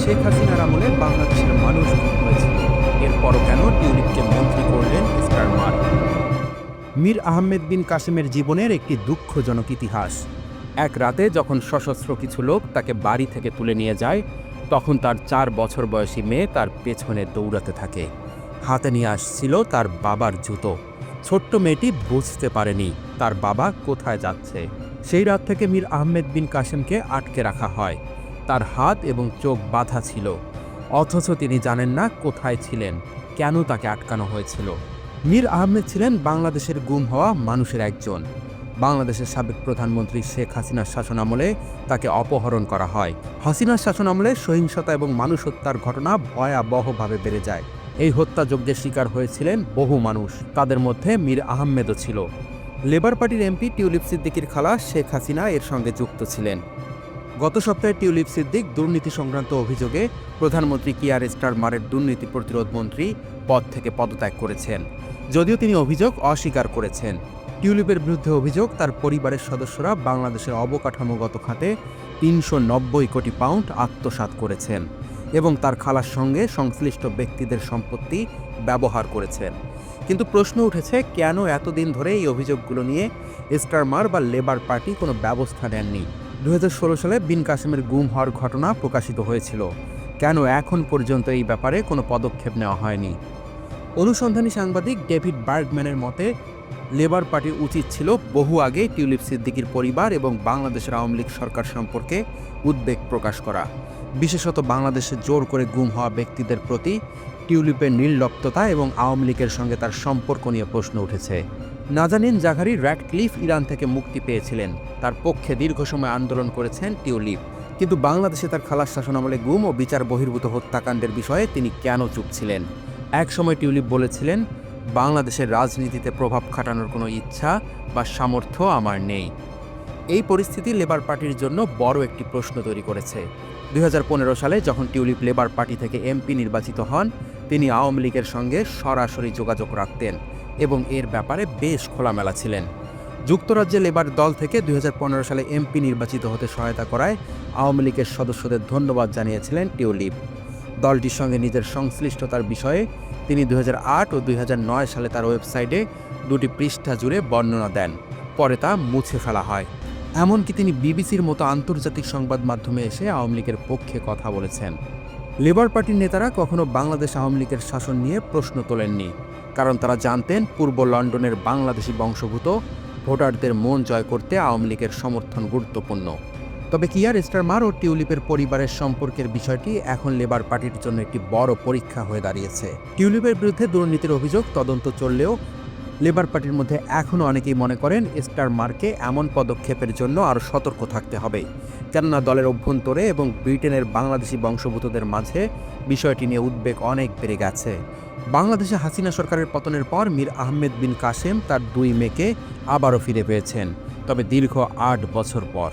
শেখ হাসিনার আমলে বাংলাদেশের মানুষ খুন হয়েছিল, এরপরও কেন টিউলিপকে মন্ত্রী করলেন স্টারমার? মীর আহমেদ বিন কাসেমের জীবনের একটি দুঃখজনক ইতিহাস। এক রাতে যখন সশস্ত্র কিছু লোক তাকে বাড়ি থেকে তুলে নিয়ে যায়, তখন তার 4 বছর বয়সী মেয়ে তার পেছনে দৌড়াতে থাকে। হাতে নিয়ে আসছিল তার বাবার জুতো। ছোট্ট মেয়েটি বুঝতে পারেনি তার বাবা কোথায় যাচ্ছে। সেই রাত থেকে মীর আহমেদ বিন কাসেমকে আটকে রাখা হয়। তার হাত এবং চোখ বাঁধা ছিল, অথচ তিনি জানেন না কোথায় ছিলেন, কেন তাকে আটকানো হয়েছিল। মীর আহমেদ ছিলেন বাংলাদেশের গুম হওয়া মানুষের একজন। বাংলাদেশের সাবেক প্রধানমন্ত্রী শেখ হাসিনার শাসনামলে তাকে অপহরণ করা হয়। হাসিনার শাসনামলে সহিংসতা এবং মানুষ হত্যার ঘটনা ভয়াবহভাবে বেড়ে যায়। এই হত্যাযজ্ঞের শিকার হয়েছিলেন বহু মানুষ, তাদের মধ্যে মীর আহমেদও ছিল। লেবার পার্টির এমপি টিউলিপ সিদ্দিকীর খালা শেখ হাসিনা এর সঙ্গে যুক্ত ছিলেন। গত সপ্তাহে টিউলিপ সিদ্দিক দুর্নীতি সংক্রান্ত অভিযোগে প্রধানমন্ত্রী কিয়ার স্টারমারের দুর্নীতি প্রতিরোধ মন্ত্রী পদ থেকে পদত্যাগ করেছেন, যদিও তিনি অভিযোগ অস্বীকার করেছেন। টিউলিপের বিরুদ্ধে অভিযোগ, তার পরিবারের সদস্যরা বাংলাদেশের অবকাঠামোগত খাতে ৩৯০ কোটি পাউন্ড আত্মসাৎ করেছেন এবং তার খালার সঙ্গে সংশ্লিষ্ট ব্যক্তিদের সম্পত্তি ব্যবহার করেছেন। কিন্তু প্রশ্ন উঠেছে, কেন এতদিন ধরে এই অভিযোগগুলো নিয়ে স্টারমার বা লেবার পার্টি কোনো ব্যবস্থা নেননি? 2016 সালে বিন কাসেমের গুম হওয়ার ঘটনা প্রকাশিত হয়েছিল, কেন এখন পর্যন্ত এই ব্যাপারে কোনো পদক্ষেপ নেওয়া হয়নি? অনুসন্ধানী সাংবাদিক ডেভিড বার্গম্যানের মতে, লেবার পার্টির উচিত ছিল বহু আগে টিউলিপ সিদ্দিকীর পরিবার এবং বাংলাদেশের আওয়ামী লীগ সরকার সম্পর্কে উদ্বেগ প্রকাশ করা, বিশেষত বাংলাদেশে জোর করে গুম হওয়া ব্যক্তিদের প্রতি টিউলিপের নির্লিপ্ততা এবং আওয়ামী লীগের সঙ্গে তার সম্পর্ক নিয়ে প্রশ্ন উঠেছে। নাজানিন জাঘারি র্যাডক্লিফ ইরান থেকে মুক্তি পেয়েছিলেন, তার পক্ষে দীর্ঘ সময় আন্দোলন করেছেন টিউলিপ। কিন্তু বাংলাদেশে তার খালার শাসনামলে গুম ও বিচার বহির্ভূত হত্যাকাণ্ডের বিষয়ে তিনি কেন চুপ ছিলেন? এক সময় টিউলিপ বলেছিলেন, বাংলাদেশের রাজনীতিতে প্রভাব খাটানোর কোনো ইচ্ছা বা সামর্থ্য আমার নেই। এই পরিস্থিতি লেবার পার্টির জন্য বড় একটি প্রশ্ন তৈরি করেছে। 2015 সালে যখন টিউলিপ লেবার পার্টি থেকে এমপি নির্বাচিত হন, তিনি আওয়ামী লীগের সঙ্গে সরাসরি যোগাযোগ রাখতেন এবং এর ব্যাপারে বেশ খোলামেলা ছিলেন। যুক্তরাজ্যে লেবার দল থেকে 2015 সালে এমপি নির্বাচিত হতে সহায়তা করায় আওয়ামী লীগের সদস্যদের ধন্যবাদ জানিয়েছিলেন টিউলিপ। দলটির সঙ্গে নিজের সংশ্লিষ্টতার বিষয়ে তিনি 2008 ও 2009 সালে তার ওয়েবসাইটে 2টি পৃষ্ঠা জুড়ে বর্ণনা দেন, পরে তা মুছে ফেলা হয়। এমনকি তিনি বিবিসির মতো আন্তর্জাতিক সংবাদ মাধ্যমে এসে আওয়ামী লীগের পক্ষে কথা বলেছেন। লেবার পার্টির নেতারা কখনো বাংলাদেশ আওয়ামী লীগের শাসন নিয়ে প্রশ্ন তোলেননি, কারণ তারা জানতেন পূর্ব লন্ডনের বাংলাদেশি বংশোদ্ভূত ভোটারদের মন জয় করতে আওয়ামী লীগের সমর্থন গুরুত্বপূর্ণ। তবে কিয়ার স্টারমার ও টিউলিপের পরিবারের সম্পর্কের বিষয়টি এখন লেবার পার্টির জন্য একটি বড় পরীক্ষা হয়ে দাঁড়িয়েছে। টিউলিপের বিরুদ্ধে দুর্নীতির অভিযোগ তদন্ত চললেও লেবার পার্টির মধ্যে এখনও অনেকেই মনে করেন স্টারমারকে এমন পদক্ষেপের জন্য আরও সতর্ক থাকতে হবে, কেননা দলের অভ্যন্তরে এবং ব্রিটেনের বাংলাদেশি বংশোদ্ভূতদের মাঝে বিষয়টি নিয়ে উদ্বেগ অনেক বেড়ে গেছে। বাংলাদেশে হাসিনা সরকারের পতনের পর মীর আহমেদ বিন কাসেম তার 2 মেয়েকে আবারও ফিরে পেয়েছেন, তবে দীর্ঘ 8 বছর পর।